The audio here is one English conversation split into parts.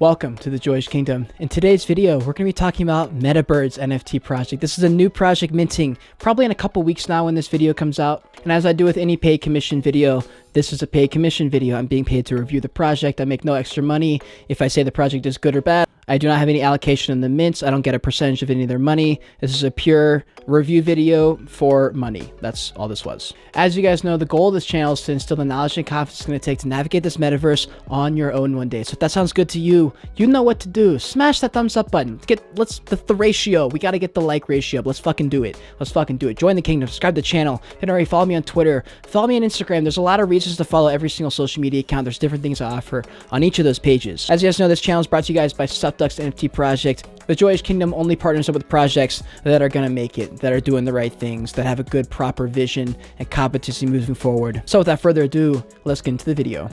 Welcome to the Joyage Kingdom. In today's video, we're going to be talking about MetaBirds NFT project. This is a new project minting probably in a couple weeks now when this video comes out. And as I do with any paid commission video, this is a paid commission video. I'm being paid to review the project. I make no extra money if I say the project is good or bad. I do not have any allocation in the mints. I don't get a percentage of any of their money. This is a pure review video for money. That's all this was. As you guys know, the goal of this channel is to instill the knowledge and confidence it's going to take to navigate this metaverse on your own one day. So if that sounds good to you, you know what to do. Smash that thumbs up button. Let's the ratio. We got to get the like ratio up. Let's fucking do it. Let's fucking do it. Join the kingdom. Subscribe to the channel. And already follow me on Twitter. Follow me on Instagram. There's a lot of reasons to follow every single social media account. There's different things I offer on each of those pages. As you guys know, this channel is brought to you guys by Stuffduck's NFT project. The Joyage Kingdom only partners up with projects that are going to make it, that are doing the right things, that have a good, proper vision and competency moving forward. So without further ado, let's get into the video.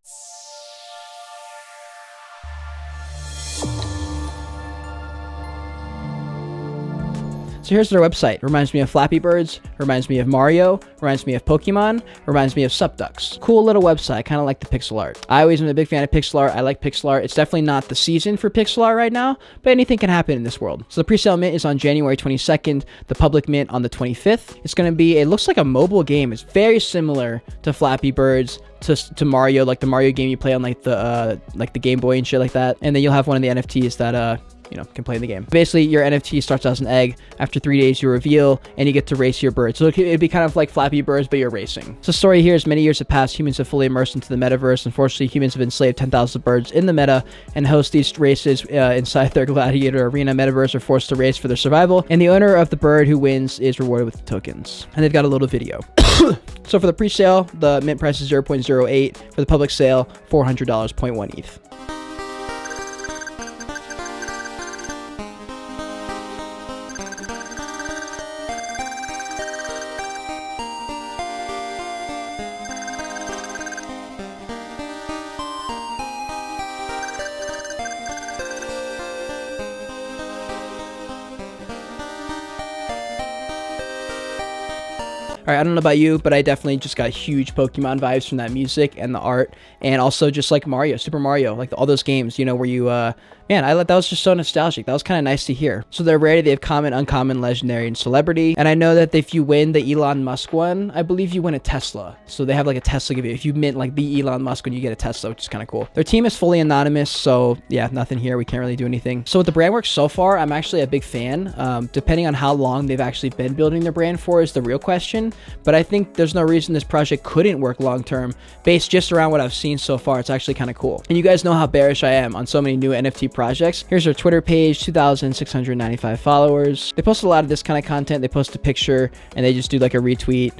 So here's their website. Reminds me of Flappy Birds, reminds me of Mario, reminds me of Pokemon, reminds me of Subducks. Cool little website. I kind of like the pixel art. I always am a big fan of pixel art. I like pixel art. It's definitely not the season for pixel art right now, but anything can happen in this world. So the pre-sale mint is on January 22nd, the public mint on the 25th. It's going to be, it looks like a mobile game. It's very similar to Flappy Birds, to Mario, like the Mario game you play on like the Game Boy and shit like that. And then you'll have one of the NFTs that, you know, can play in the game. Basically, your NFT starts as an egg. After 3 days, you reveal, and you get to race your bird. So it'd be kind of like Flappy Birds, but you're racing. So the story here is many years have passed. Humans have fully immersed into the metaverse. Unfortunately, humans have enslaved 10,000 birds in the meta and host these races inside their gladiator arena. Metaverse are forced to race for their survival, and the owner of the bird who wins is rewarded with tokens. And they've got a little video. So for the pre-sale, the mint price is 0.08. For the public sale, $400, 0.1 ETH. All right, I don't know about you, but I definitely just got huge Pokemon vibes from that music and the art, and also just like Mario, Super Mario, like all those games, you know, where you, man, that was just so nostalgic. That was kind of nice to hear. So they're rarity, they have common, uncommon, legendary, and celebrity. And I know that if you win the Elon Musk one, I believe you win a Tesla. So they have like a Tesla give you. If you mint like the Elon Musk one, you get a Tesla, which is kind of cool. Their team is fully anonymous, so yeah, nothing here. We can't really do anything. So with the brand work so far, I'm actually a big fan. Depending on how long they've actually been building their brand for is the real question. But I think there's no reason this project couldn't work long-term based just around what I've seen so far. It's actually kind of cool. And you guys know how bearish I am on so many new NFT projects. Here's their Twitter page, 2,695 followers. They post a lot of this kind of content. They post a picture and they just do like a retweet,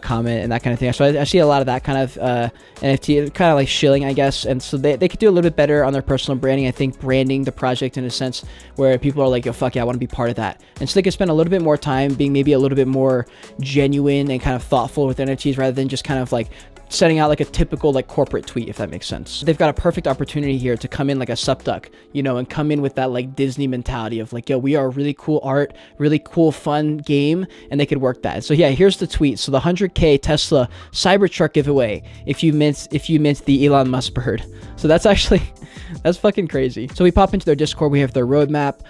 comment, and that kind of thing. So I see a lot of that kind of NFT, kind of like shilling, I guess. And so they could do a little bit better on their personal branding. I think branding the project in a sense where people are like, yo, fuck yeah, I want to be part of that. And so they could spend a little bit more time being maybe a little bit more genuine and kind of thoughtful with NFTs rather than just kind of like setting out like a typical like corporate tweet, if that makes sense. They've got a perfect opportunity here to come in like a Subduck, you know, and come in with that like Disney mentality of like, yo, we are a really cool art, really cool, fun game, and they could work that. So yeah, here's the tweet. So the 100K Tesla Cybertruck giveaway if you mint the Elon Musk bird. So that's actually, that's fucking crazy. So we pop into their Discord. We have their roadmap.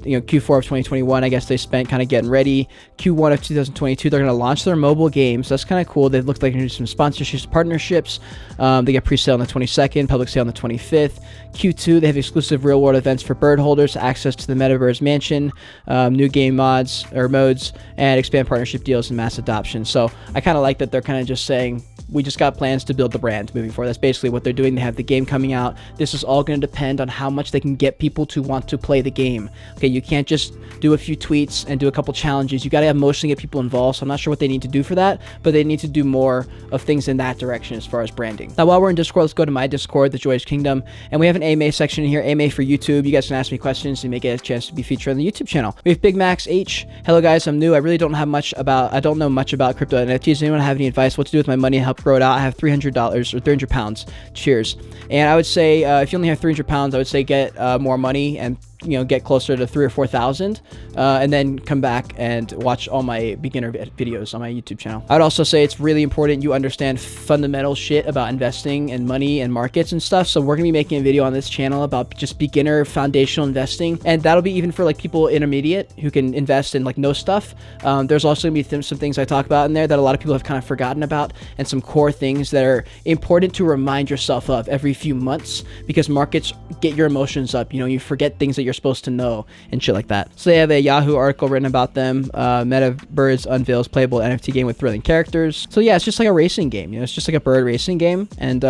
You know, Q4 of 2021, I guess they spent kind of getting ready. Q1 of 2022, they're going to launch their mobile games. That's kind of cool. They look like they're going to do some sponsorships, partnerships. They get pre-sale on the 22nd, public sale on the 25th. Q2, they have exclusive real world events for bird holders, access to the MetaBirds mansion, new game modes, and expand partnership deals and mass adoption. So I kind of like that they're kind of just saying, we just got plans to build the brand moving forward. That's basically what they're doing. They have the game coming out. This is all going to depend on how much they can get people to want to play the game. Okay, you can't just do a few tweets and do a couple challenges. You got to emotionally get people involved. So I'm not sure what they need to do for that, but they need to do more of things in that direction as far as branding. Now, while we're in Discord, let's go to my Discord, the Joyage Kingdom, and we have an AMA section in here, AMA for YouTube. You guys can ask me questions and may get a chance to be featured on the YouTube channel. We have Big Max H. Hello guys, I'm new. I really don't know much about crypto NFTs. Does anyone have any advice? What to do with my money and help grow it out? I have $300 or 300 pounds. Cheers. And I would say if you only have 300 pounds, I would say get more money and get closer to 3,000 or 4,000, and then come back and watch all my beginner videos on my YouTube channel. I'd also say it's really important you understand fundamental shit about investing and money and markets and stuff. So we're gonna be making a video on this channel about just beginner foundational investing, and that'll be even for like people intermediate who can invest in like know stuff. There's also gonna be some things I talk about in there that a lot of people have kind of forgotten about, and some core things that are important to remind yourself of every few months, because markets get your emotions up. You forget things that you're supposed to know and shit like that. So they have a Yahoo article written about them. MetaBirds unveils playable NFT game with thrilling characters. So yeah, it's just like a racing game. It's just like a bird racing game, and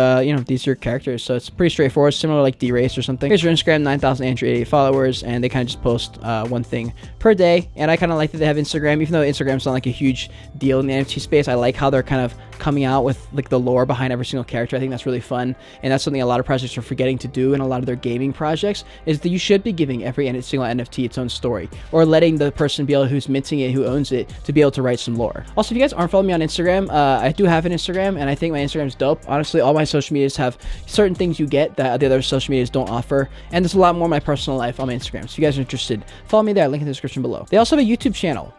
these are your characters. So it's pretty straightforward, similar to like D-Race or something. Here's your Instagram, 9,888 followers, and they kind of just post one thing per day. And I kind of like that they have Instagram, even though Instagram's not like a huge deal in the NFT space. I like how they're kind of coming out with like the lore behind every single character. I think that's really fun, and that's something a lot of projects are forgetting to do in a lot of their gaming projects, is that you should be giving every single NFT its own story, or letting the person be able who's minting it, who owns it, to be able to write some lore. Also, if you guys aren't following me on Instagram, I do have an Instagram, and I think my Instagram's dope. Honestly, all my social medias have certain things you get that the other social medias don't offer, and there's a lot more of my personal life on my Instagram. So if you guys are interested, follow me there, link in the description below. They also have a YouTube channel.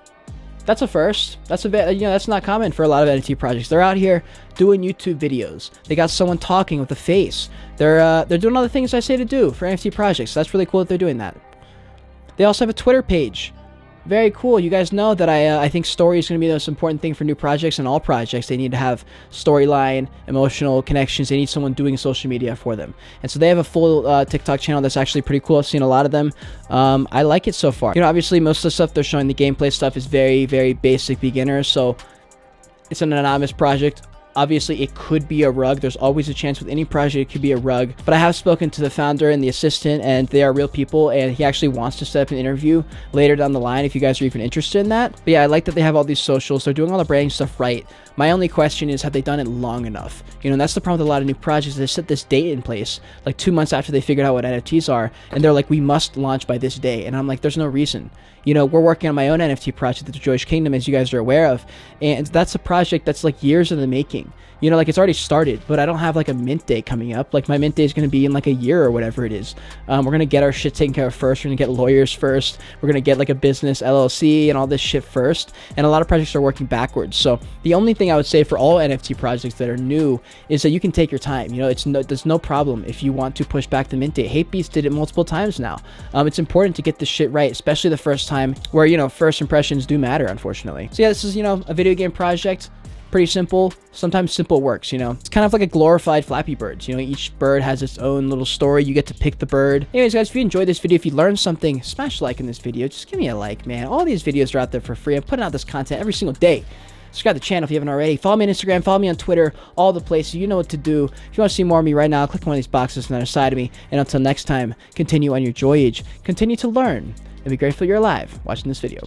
That's a first. That's a bit, that's not common for a lot of NFT projects. They're out here doing YouTube videos. They got someone talking with a face. They're doing all the things I say to do for NFT projects. So that's really cool that they're doing that. They also have a Twitter page. Very cool. You guys know that I think story is going to be the most important thing for new projects, and all projects. They need to have storyline, emotional connections. They need someone doing social media for them. And so they have a full TikTok channel that's actually pretty cool. I've seen a lot of them. I like it so far. Obviously most of the stuff they're showing, the gameplay stuff, is very, very basic beginner. So it's an anonymous project. Obviously, it could be a rug. There's always a chance with any project it could be a rug. But I have spoken to the founder and the assistant, and they are real people, and he actually wants to set up an interview later down the line if you guys are even interested in that. But yeah, I like that they have all these socials. They're doing all the branding stuff right. My only question is, have they done it long enough? And that's the problem with a lot of new projects. They set this date in place like 2 months after they figured out what NFTs are, and they're like, we must launch by this day. And I'm like, there's no reason. We're working on my own NFT project, the Joyage Kingdom, as you guys are aware of, and that's a project that's like years in the making. Like it's already started, but I don't have like a mint day coming up. Like my mint day is going to be in like a year or whatever it is. We're going to get our shit taken care of first. We're going to get lawyers first. We're going to get like a business LLC and all this shit first. And a lot of projects are working backwards. So the only thing I would say for all NFT projects that are new is that you can take your time. There's no problem if you want to push back the mint date. Hatebeast did it multiple times now. It's important to get this shit right, especially the first time, where first impressions do matter, unfortunately. So yeah, this is a video game project. Pretty simple. Sometimes simple works. It's kind of like a glorified Flappy Birds. Each bird has its own little story. You get to pick the bird. Anyways, guys, if you enjoyed this video, if you learned something, smash like in this video. Just give me a like, man. All these videos are out there for free. I'm putting out this content every single day. Subscribe to the channel if you haven't already. Follow me on Instagram. Follow me on Twitter. All the places. You know what to do. If you want to see more of me right now, click one of these boxes on the other side of me. And until next time, continue on your Joyage. Continue to learn. And be grateful you're alive watching this video.